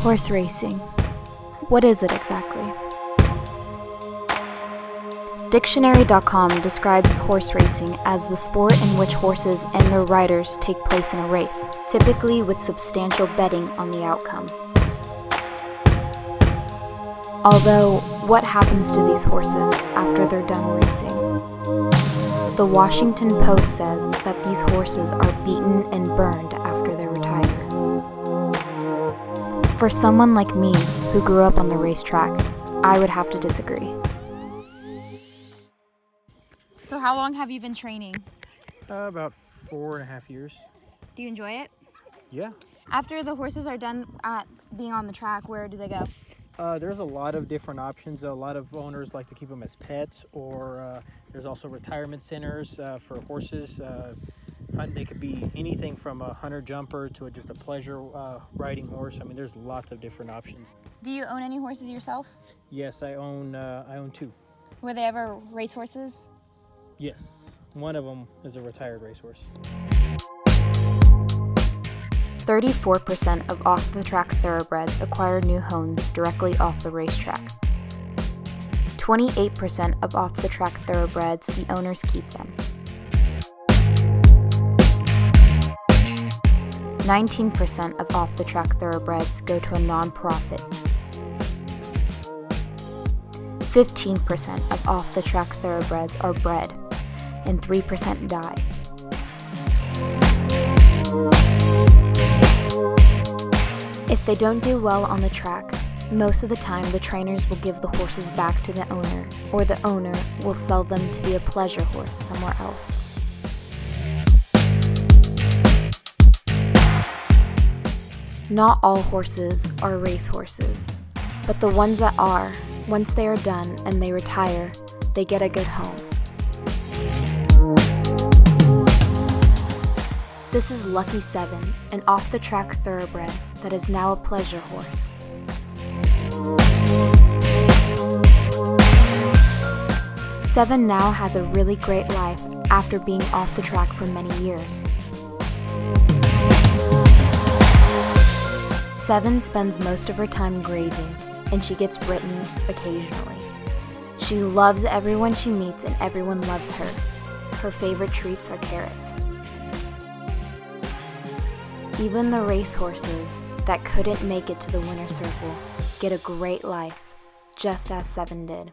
Horse racing. What is it exactly? Dictionary.com describes horse racing as the sport in which horses and their riders take place in a race, typically with substantial betting on the outcome. Although, what happens to these horses after they're done racing? The Washington Post says that these horses are beaten and burned after they retire. For someone like me, who grew up on the racetrack, I would have to disagree. So how long have you been training? About 4.5 years. Do you enjoy it? Yeah. After the horses are done at being on the track, where do they go? There's a lot of different options. A lot of owners like to keep them as pets, or there's also retirement centers for horses. They could be anything from a hunter jumper to just a pleasure riding horse. I mean, there's lots of different options. Do you own any horses yourself? Yes, I own 2. Were they ever race horses? Yes, one of them is a retired racehorse. 34% of off-the-track thoroughbreds acquire new homes directly off the racetrack. 28% of off-the-track thoroughbreds, the owners keep them. 19% of off-the-track thoroughbreds go to a non-profit. 15% of off-the-track thoroughbreds are bred, and 3% die. If they don't do well on the track, most of the time the trainers will give the horses back to the owner, or the owner will sell them to be a pleasure horse somewhere else. Not all horses are race horses, but the ones that are, once they are done and they retire, they get a good home. This is Lucky 7, an off-the-track thoroughbred that is now a pleasure horse. Seven now has a really great life after being off the track for many years. Seven spends most of her time grazing, and she gets ridden occasionally. She loves everyone she meets and everyone loves her. Her favorite treats are carrots. Even the racehorses that couldn't make it to the winner's circle get a great life, just as Seven did.